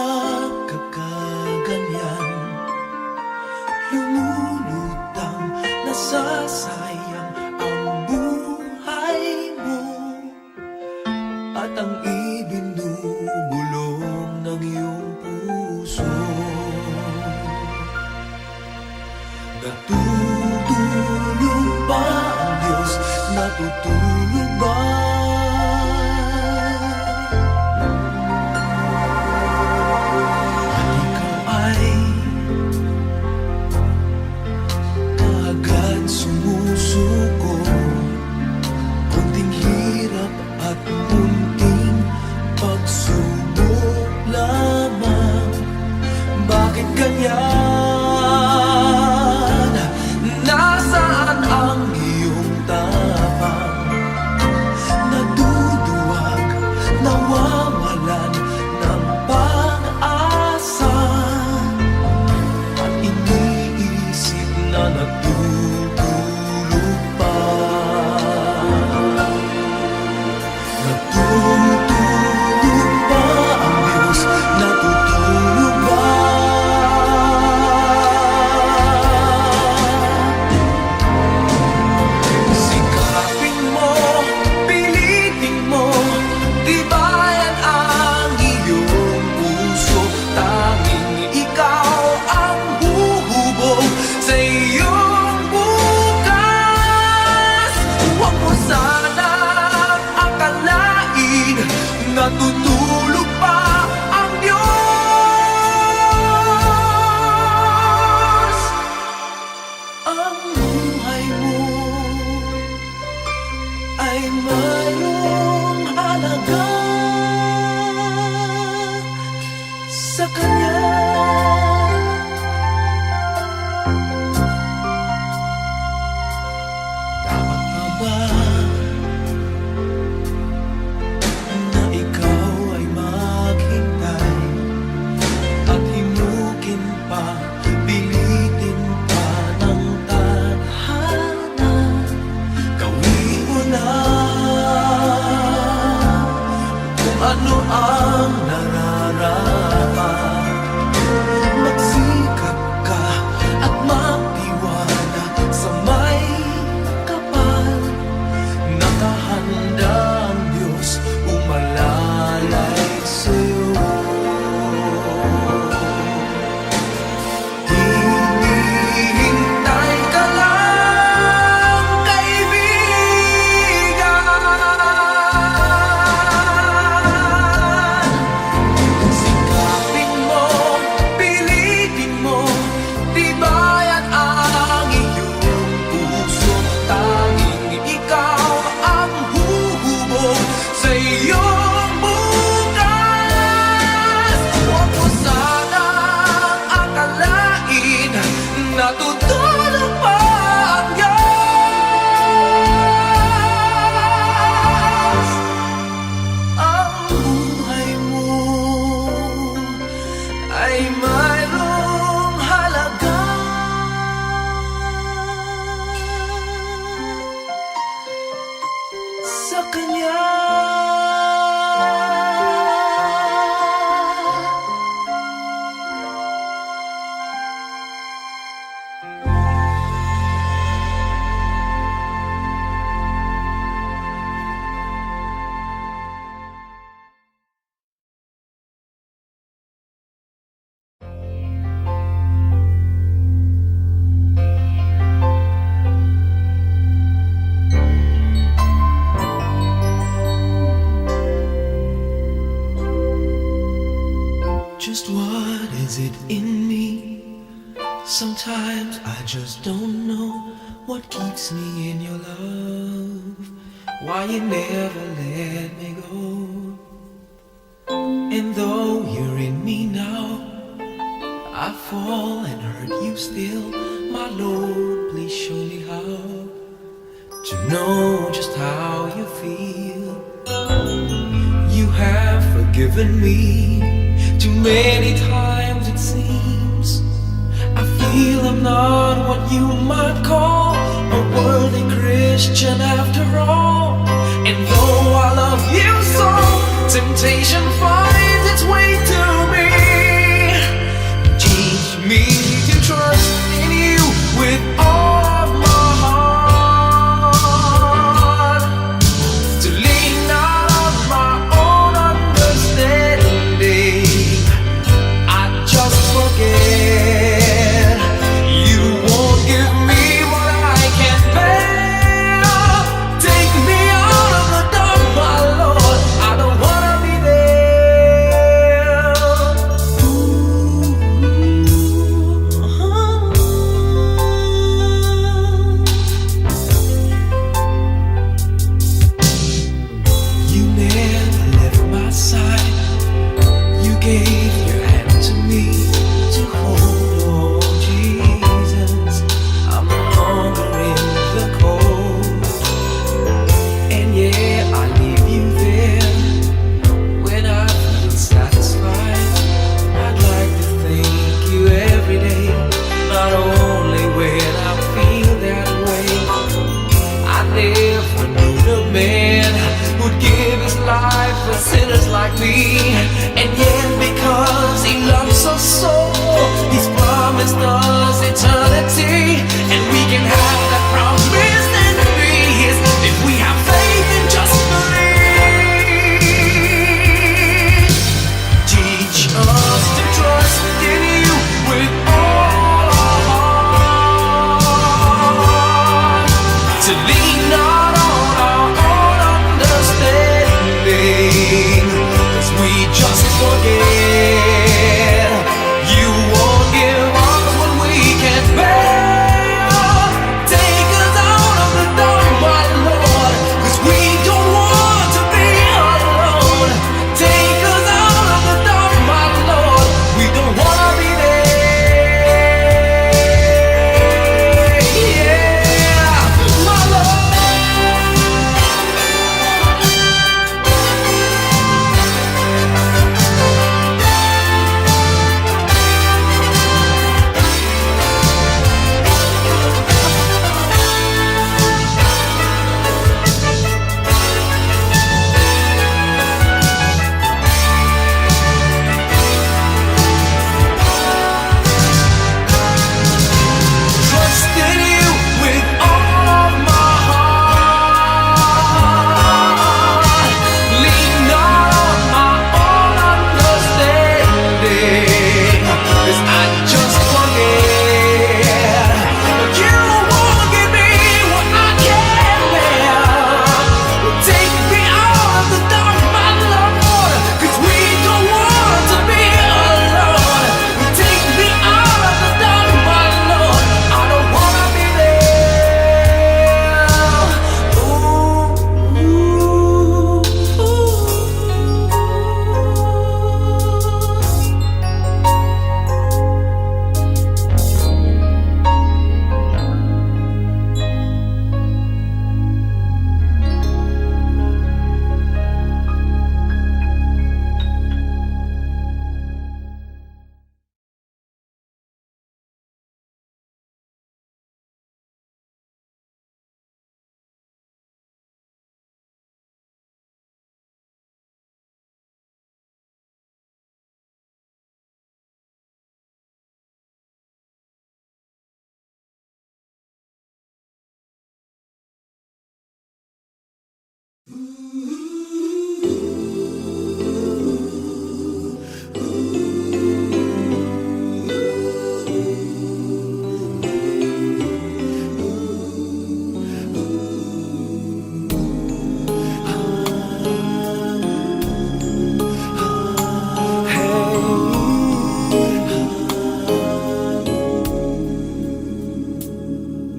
nagkakaganyan, lumulutang nasasayang ang buhay mo at ang ibinubulong ng iyong puso. Natutulog ba ang Diyos? Natutulog ba? At ikaw ay kaagad sumusuko, kunting hirap at munting pagsubok lamang. Bakit ganyan? Nasaan ang iyong tapang? Naduduwag, nawawalan ng pag-asa, at iniisip na natutulog pa. Natutulog ba ang Diyos? Natutulog ba? Sikapin mo, pilitin mo, tibayan ang iyong puso. Tanging ikaw ang huhubog sa iyong bukas. Huwag mo sanang akalain natutulog pa ang Diyos. Ang buhay mo ay mayroong halaga sa Kanya. Dapat na ba na ikaw ay maghintay at himukin pa, pilitin pa ng tadhana? Gawin mo na kung ano ang nararapat. Magsikap ka at magtiwala sa may kapal. Nakahanda ang Diyos umalalay sa'yo. Hinihintay ka lang, kaibigan. Sikapin mo, pilitin mo, tibayan ang iyong puso. Tanging ikaw ang huhubog sa iyong bukas. Huwag mo sanang akalain natutulog pa ang Diyos. Ang buhay mo ay mayroong halaga sa Kanya. Just what is it in me? Sometimes I just don't know what keeps me in your love, why you never let me go. And though you're in me now, I fall and hurt you still. My Lord, please show me how to know just how you feel. You have forgiven me too many times, it seems. I feel I'm not what you might call a worthy Christian after all. And though I love you so, temptation finds its way to me.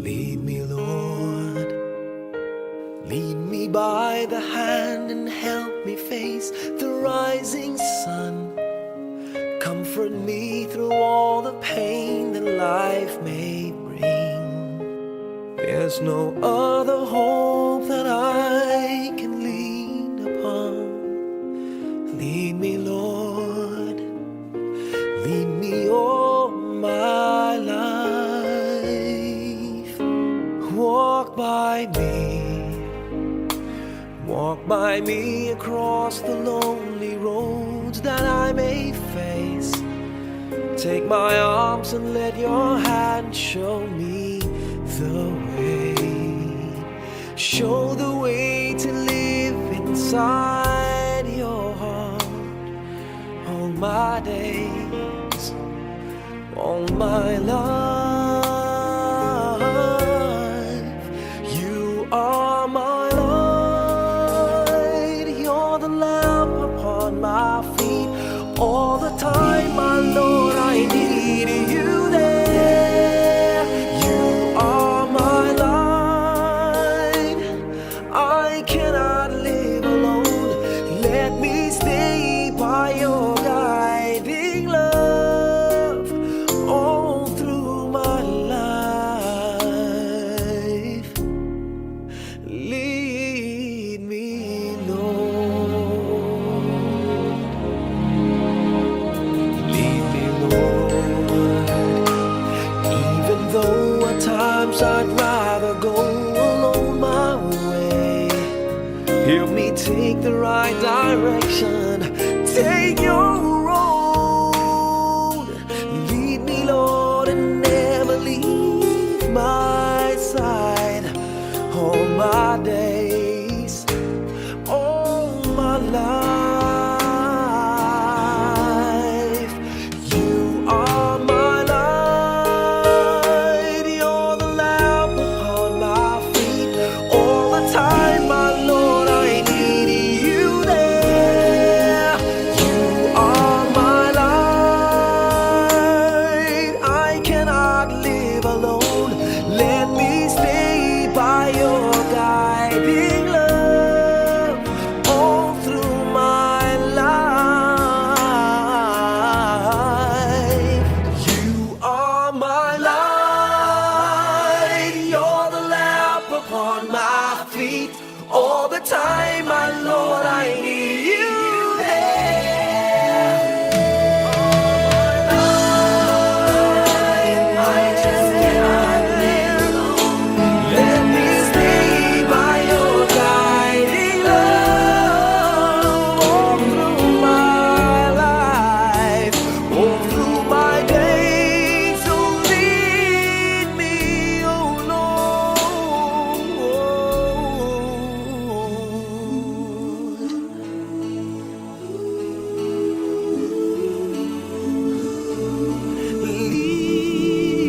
Lead me, Lord. Lead me by the hand and help me face the rising sun. Comfort me through all the pain that life may bring. There's no other hope that I can lean upon. Lead me, Lord. Lead me all my life. Walk by me across the lonely roads that I may face. Take my arms and let your hand show me the way. Show the way to live inside your heart all my days, all my life. You are my light, you're the lamp upon my feet. All the time, my Lord, I need you there. You are my light, I cannot live alone. Let me stay by your guiding love all through my life. Lead me, Lord. Lead me, Lord. Even though at times I'd rather go alone my way, help me take the right direction. Take your road. Lead me, Lord, and never leave my side. All my days, all my life. You are my light, you're the lamp upon my feet. All the time, my Lord, I need you there. You are my light, I cannot live alone. Let me stay by your guiding love all through my life. You are my light, you're the lamp upon my feet. All the time, my Lord, I need you there. I just cannot live alone. Let me stay by your guiding love all through my life, all through my days. So lead me, oh Lord.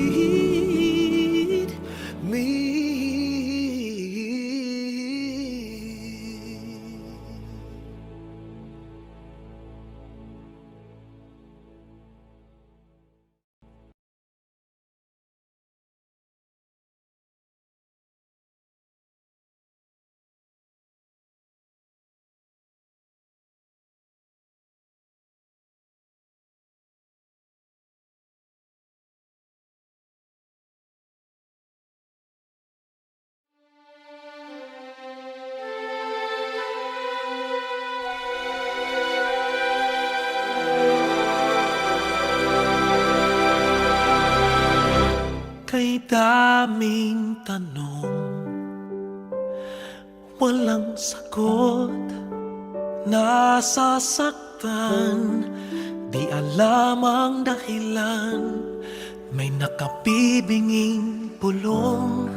Lead me. Kay daming tanong, walang sagot. Nasasaktan, di alam ang dahilan. May nakabibinging pulong,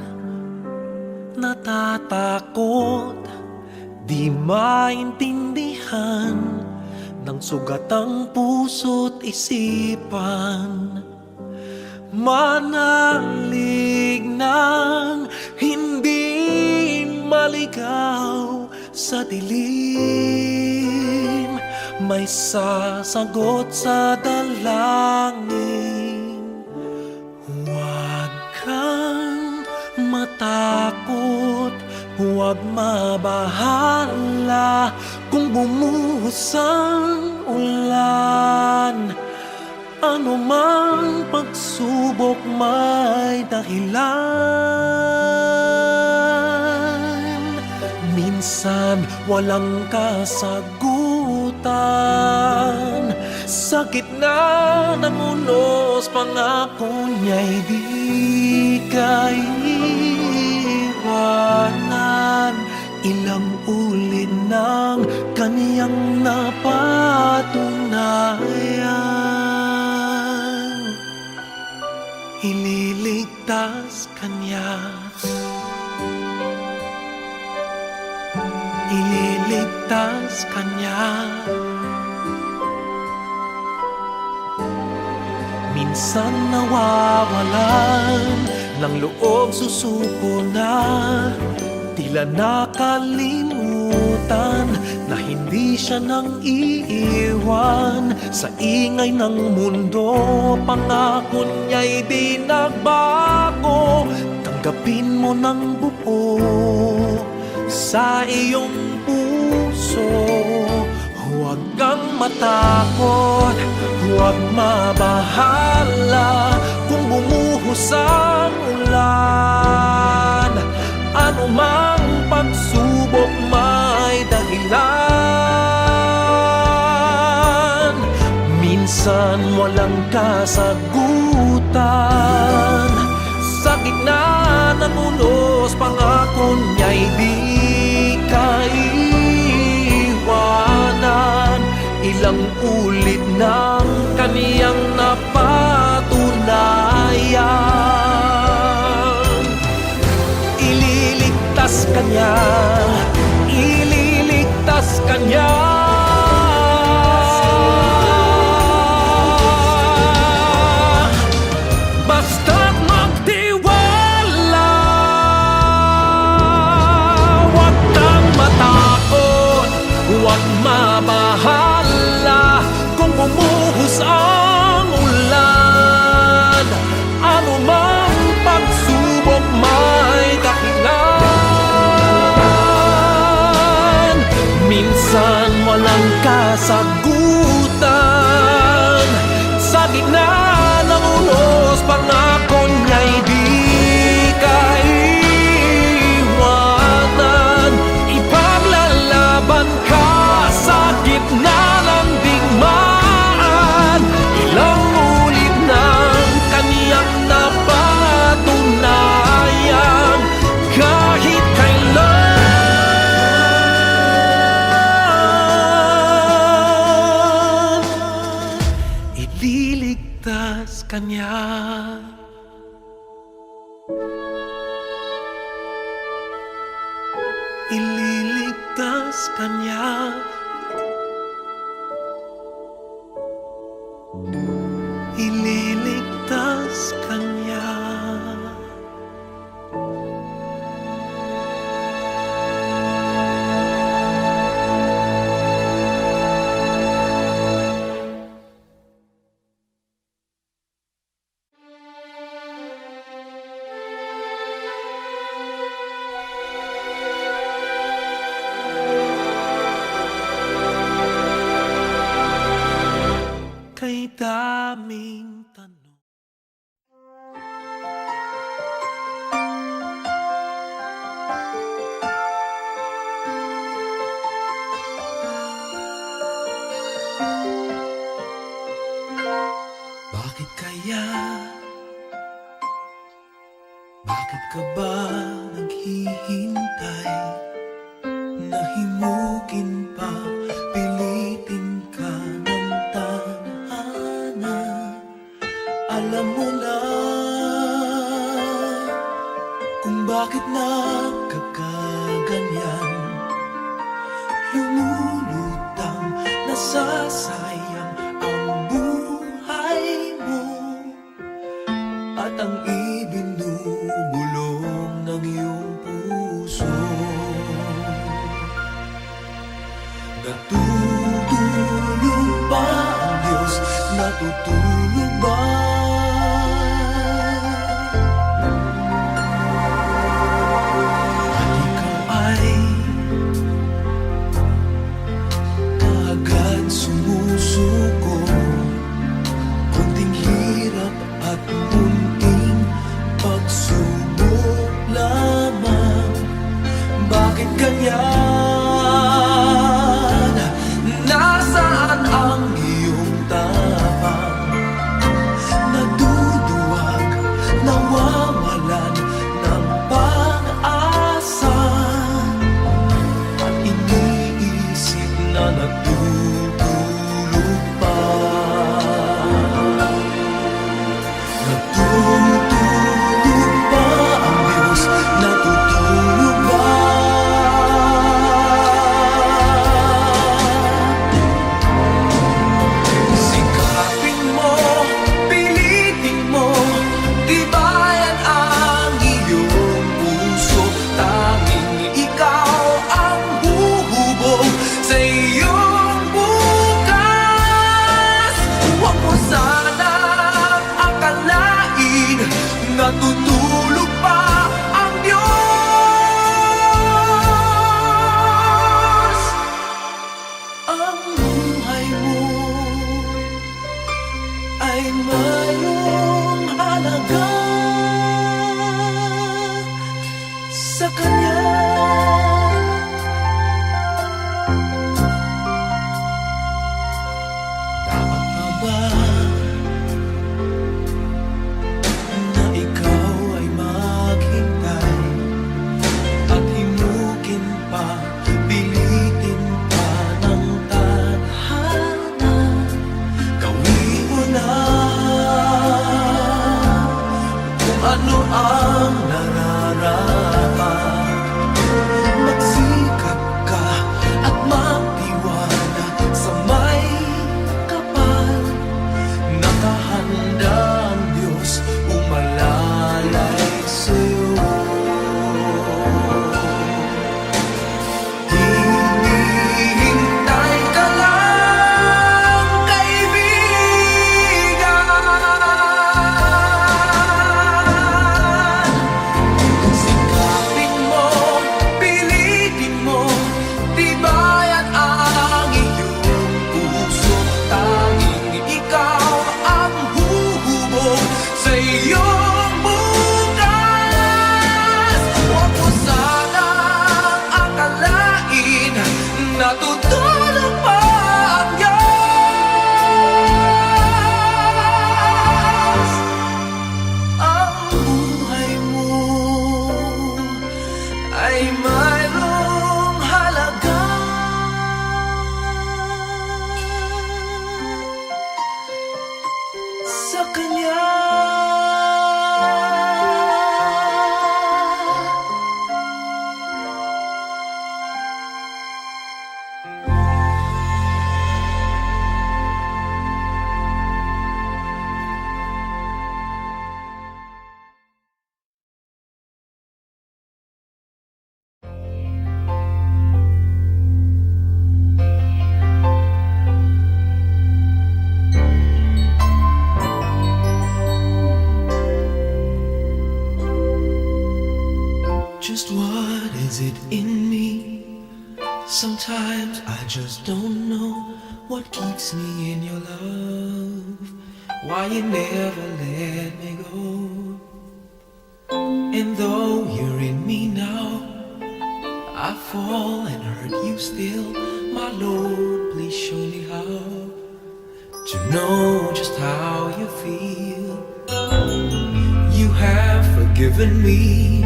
natatakot, Di maintindihan ng sugatang puso't isipan. Manalig ng hindi maligaw sa dilim. May sasagot sa dalangin. Huwag kang matakot, huwag mabahala kung bumuhos ang ulan. Ano mang pagsubok may dahilan. Minsan walang kasagutan. Sa gitna ng unos, pangako niya'y di kaiwanan. Ilang ulit ng kaniyang napatunayan. Ililigtas kanya, ililigtas kanya. Minsan nawawalan ng loob, susuko na. Tila nakalimutan na hindi siya nang iiwan. Sa ingay ng mundo, pangako niya'y di nagbago. Tanggapin mo ng buo sa iyong puso. Huwag kang matakot, huwag mabahala kung bumuhos ang ulan. Ano mang pagsubok may dahilan. Minsan walang kasagutan. Sa gitna ng unos, pangako niya'y di kaiwanan. Ilang ulit ng kaniyang napatunayan. Ililigtas kanya, ililigtas kanya. Basta't magtiwala, huwag kang matakot, huwag mabahala kung bumuhos ang ulan. Ano mang pagsubok may dahilan. Minsan walang kasagutan. Sa gitna ng unos, pangako niya'y di kaiwanan. Ipaglalaban ka sa gitna ng digmaan. Ilang ulit ng kaniyang napatunayan. Kahit kailan, ililigtas kanya. Ililigtas kanya. Ililigtas kanya. Kay daming tanong. Bakit kaya? Bakit ka ba naghihintay? Nahimukin pa, pilitin ka ng tadhana. Alam mo na kung bakit nagkakaganyan. masasayang ang buhay mo at ang ibinubulong ng iyong puso. Natutulog ba ang Diyos? Natutulog ba? At ikaw ay agad sumusuko, kunting hirap at munting pagsubok lamang. Bakit ganyan? Nasaan ang iyong tapang? Naduduwag, nawawalan ng pag-asa, at iniisip na natutulog pa. Natutulog ba ang Diyos? Natutulog ba? Sikapin mo, pilitin mo, tibayan ang iyong puso. Tanging ikaw ang huhubog sa iyong bukas. Huwag mo sanang akalain natutulog pa ang Diyos. Ang buhay mo ay mayroong halaga sa Kanya. Dapat pa ba na ikaw ay maghintay at himukin pa, pilitin pa ng tadhana? Gawin mo na kung ano ang nararapat. Magsikap ka at magtiwala sa may kapal. Nakahanda ang Diyos umalalay sa'yo. Hinihintay ka lang, kaibigan. Sikapin mo, pilitin mo, tibayan ang iyong puso. Tanging ikaw ang huhubog sa iyong bukas. Huwag mo sanang akalain natutulog pa ang Diyos. Ang buhay mo ay mayroong halaga sa Kanya. Just what is it in me? Sometimes I just don't know what keeps me in your love. Why you never let me go. And though you're in me now, I fall and hurt you still. My Lord, please show me how to know just how you feel. You have forgiven me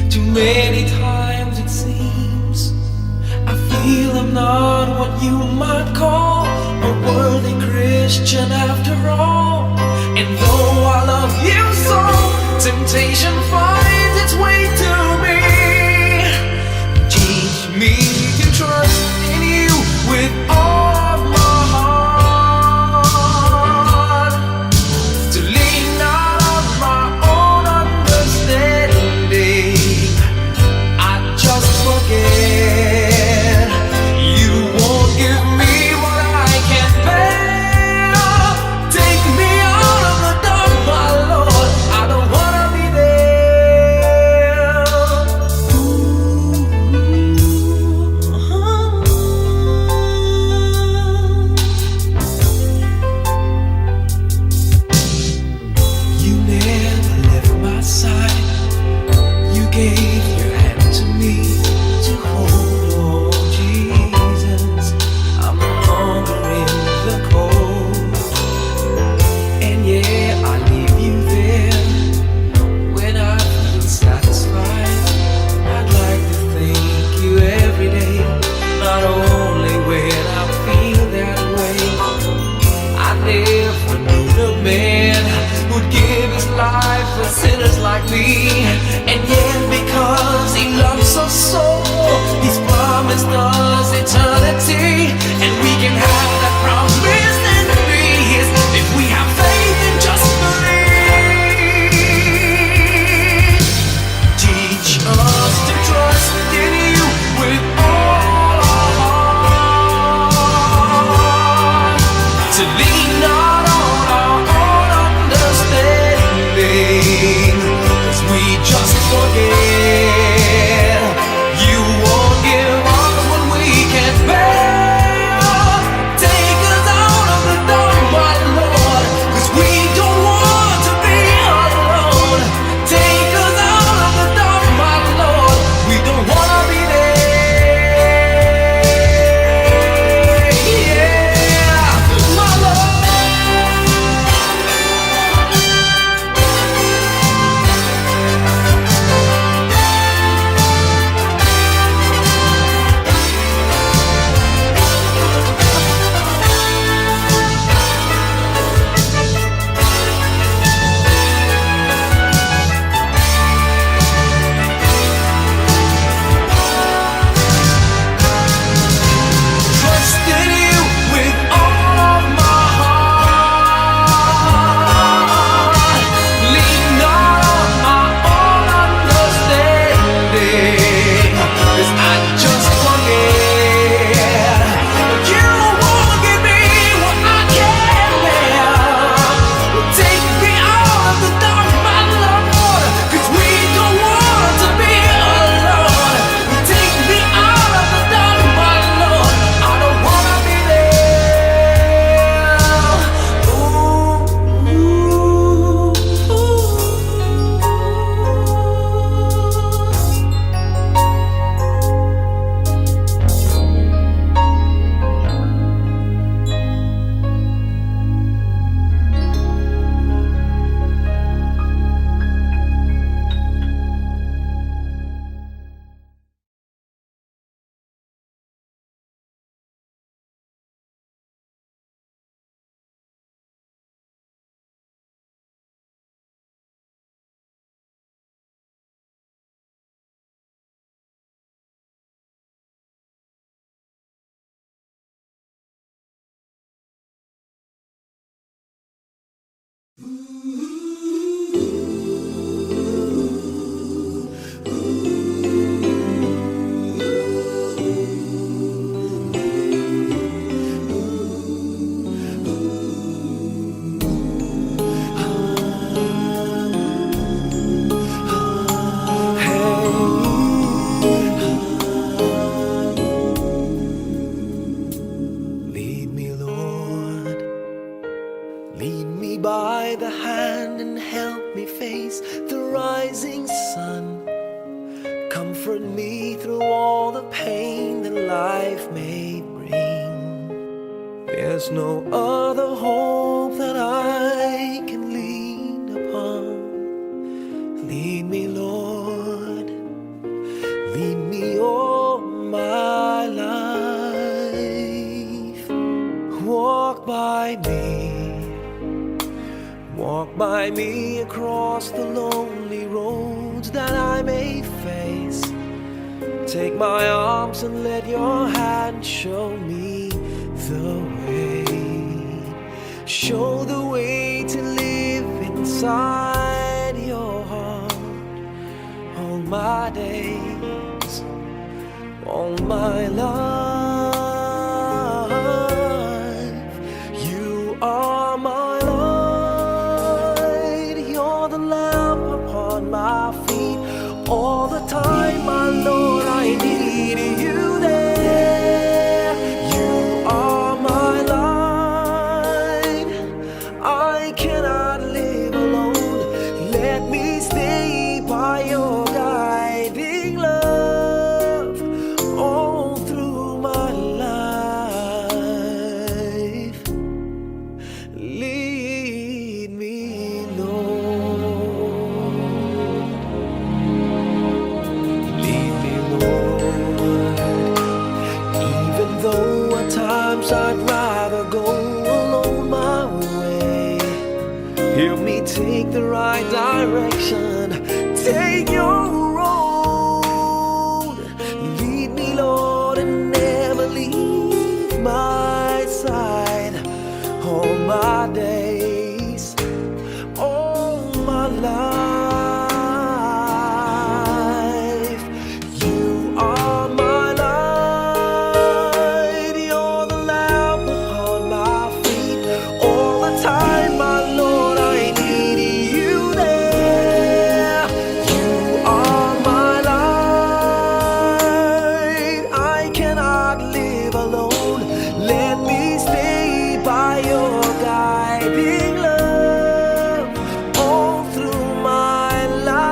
too many times, it seems. I feel I'm not what you might call a worthy Christian after all. And though I love you so, temptation finds its way to me. Teach me to trust in you with all of my heart. And yeah, I leave you there when I feel satisfied. I'd like to thank you every day, not only when I feel that way. I never knew the man who'd give his life for sinners like me. And yet because he loves us so, he's promised us eternity. And we can have that promise and peace if we have faith and just believe. Teach us to trust in you with all our heart, to lean not on our own understanding, 'cause we just forget. You won't give us what we can't bear. Take us out of the dark, my Lord, 'cause we don't want to be alone. Take us out of the dark, my Lord, we don't want to be there. Yeah, my Lord. Trust in you with all of my heart. Lean not on my own understanding, 'cause I just forget. You won't give me what I can't bear. Take me out of the dark, my Lord, 'cause we don't want to be alone. Take me out of the dark, my Lord, I don't wanna be there. Ooh, lead me, Lord. Lead me by the hand and help me face the rising sun. Comfort me through all the pain that life may bring. There's no other hope that I can lean upon. Lead me, Lord. Lead me all my life. Walk by me. Walk by me across the lonely roads that I may face. Take my arms and let your hand show me the way. Show the way to live inside your heart all my days, all my life. You are my light, you're the lamp upon my feet. All the time, my Lord, I need you there. You are my light, I cannot live alone. Let me stay by your guiding love all through Help me take the right direction. Take your road. Lead me, Lord, and never leave my side. All my days, all my life. You are my light. You're the lamp upon my feet. All the time, my Lord, I need you there. You are my light. I cannot live alone. Let me stay by your guiding love all through my life.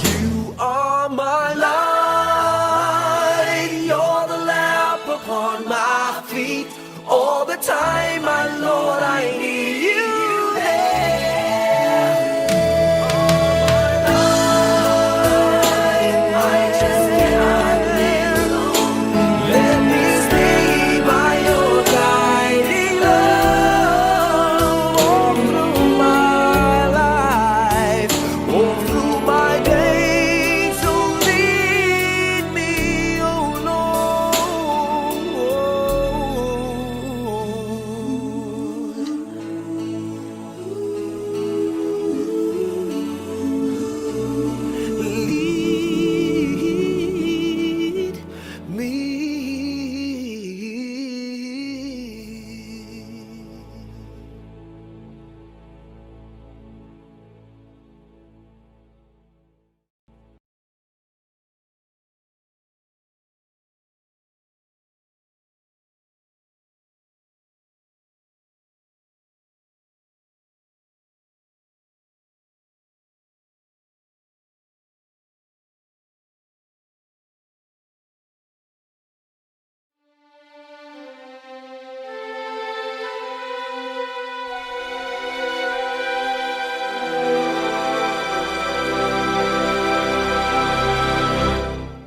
You are my light. You're the lamp upon my feet. All the time, my Lord, I need you there. I just cannot live alone. Let me stay by your guiding love all through my life, all through my days. So lead me, oh Lord. Lead me.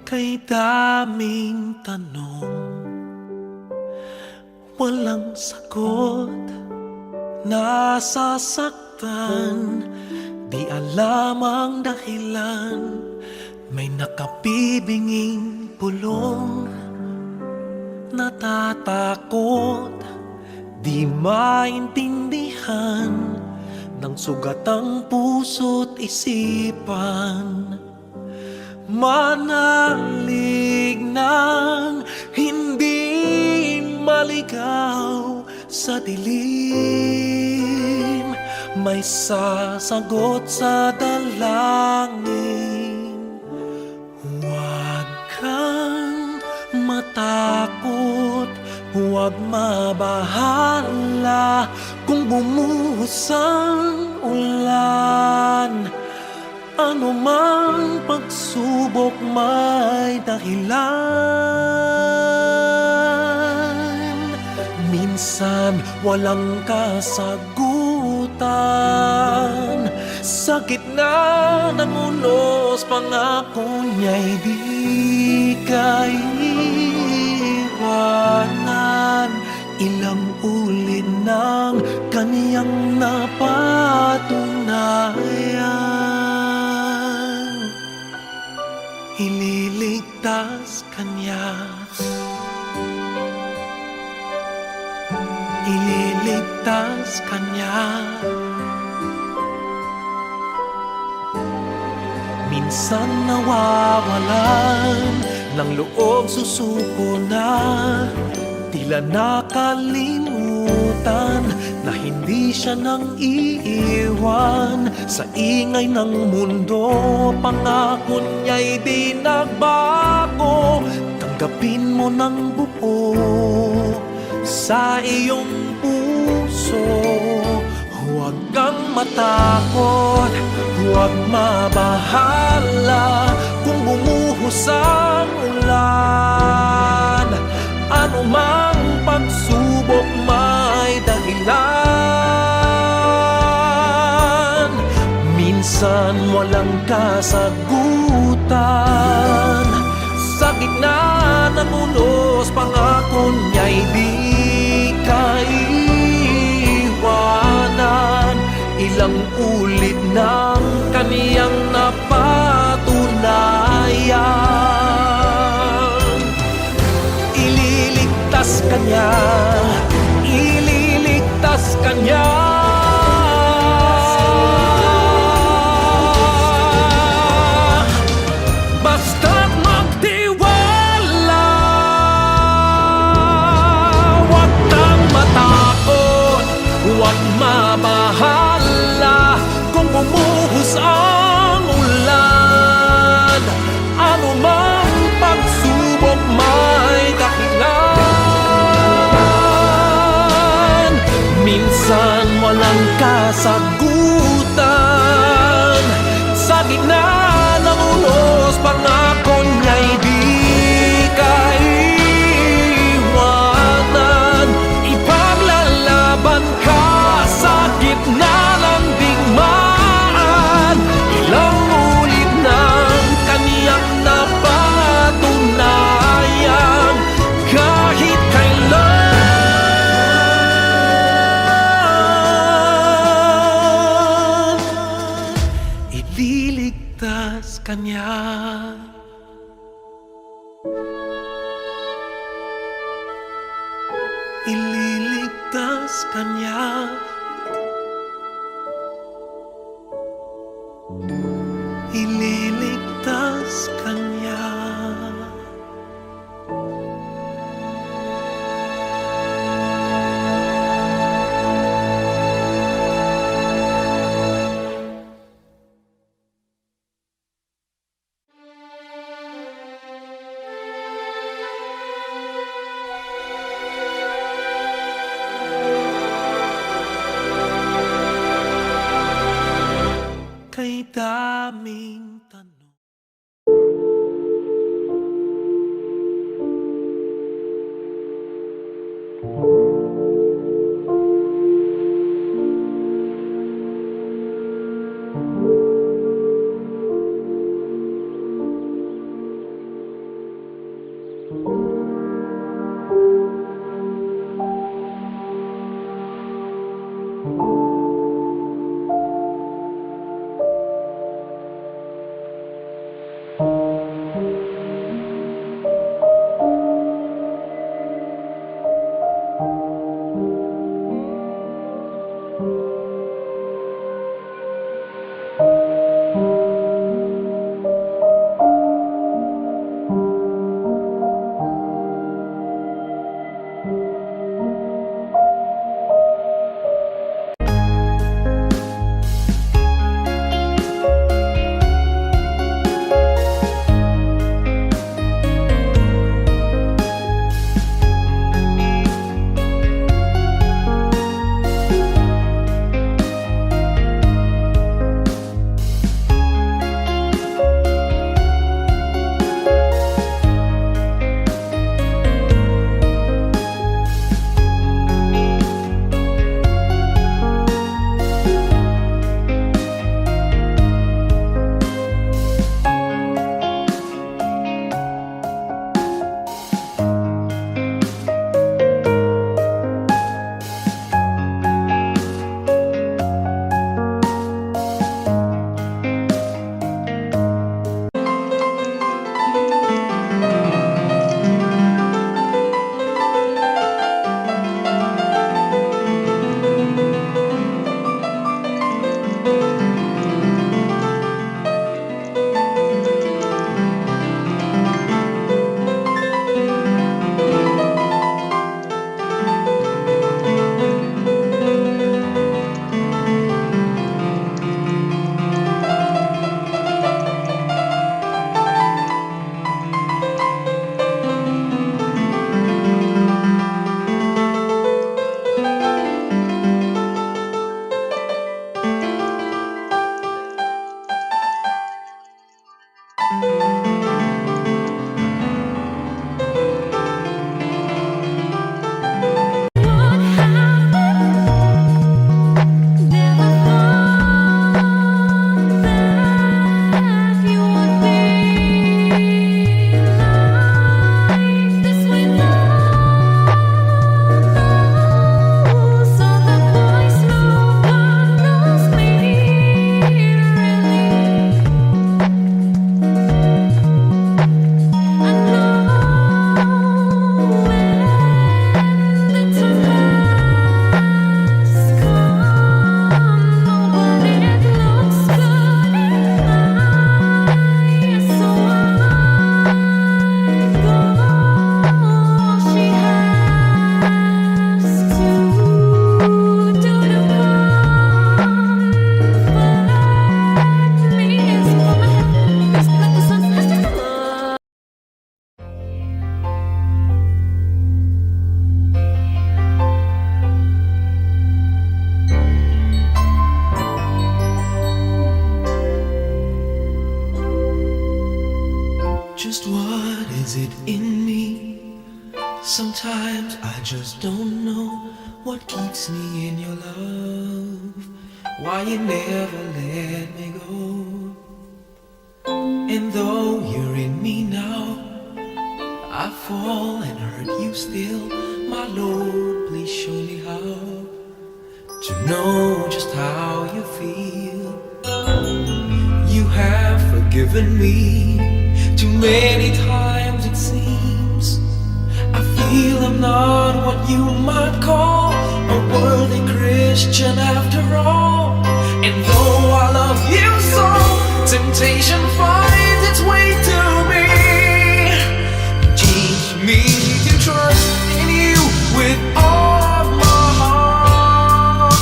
Kay daming tanong, walang sagot. Nasasaktan, di alam ang dahilan. May nakabibinging pulong, natatakot, di maintindihan ng sugat ang puso't isipan. Manalig ng hindi maligaw sa dilim. May sasagot sa dalangin. Huwag kang matakot, huwag mabahala kung bumuhos ang ulan. Ano mang pagsubok may dahilan. Minsan walang kasagutan. Sa gitna ng unos, pangako niya'y di kaiwanan. Ilang ulit ng kaniyang napatunayan. Ililigtas kanya, ililigtas kanya. Minsan nawawalan ng loob, susuko na, tila nakalimutan na hindi siya nang iiwan. Sa ingay ng mundo, pangako niya'y di nagbago. Tanggapin mo ng buo sa iyong puso. Huwag kang matakot, huwag mabahala kung bumuhos ang ulan. Ano mang pagsubok may dahilan. Minsan walang kasagutan. Sa gitna ng unos, pangako niya'y di kailanman. ulit ng kaniyang napatunayan. Ililigtas kanya, ililigtas kanya. Basta't magtiwala, huwag kang matakot, huwag mabahala. Kung bumuhos ang ulan, ano mang pagsubok may dahilan. Minsan walang kasagutan, sa gitna ng unos pangako niya'y di kaiwanan. Ipaglalaban ka sa gitna ng digmaan. Ilang ulit ng kaniyang napatunayan, kahit kailan ililigtas kanya. Ililigtas kanya. Ililigtas kanya. Kay daming tanong. just don't know what keeps me in your love, why you never let me go. And though you're in me now, I fall and hurt you still. My Lord, please show me how to know just how you feel. You have forgiven me too many times it seems. I feel I'm not what you might call a worthy Christian after all. And though I love you so, temptation finds its way to me. Teach me to trust in you with all of my heart,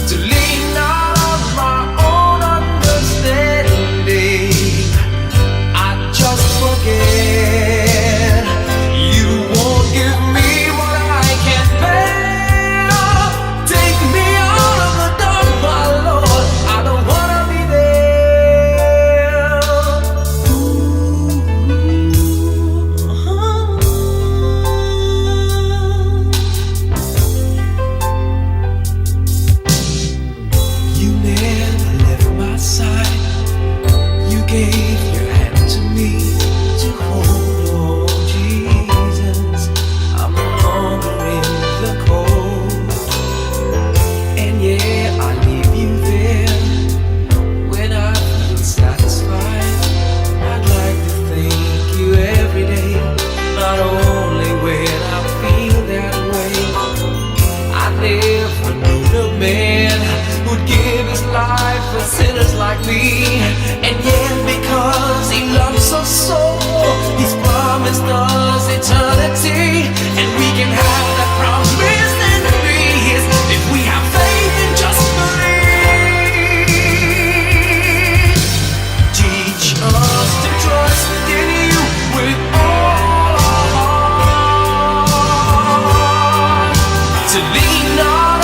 to lean not on my own understanding. I just forget you won't give me what I can't bear. Take me out of the dark, my Lord, I don't wanna be there. You never left my side. You gave your hand to me to hold. Oh Jesus, I'm no longer in the cold. And yeah, I leave you there when I feel satisfied. I'd like to thank you every day, not only when I feel that way. I never knew the man who'd give his life for sinners like me. And yet because he loves us so, he's promised us eternity. And we can have that promise and be his if we have faith and just believe. Teach us to trust in you with all our heart, to lean on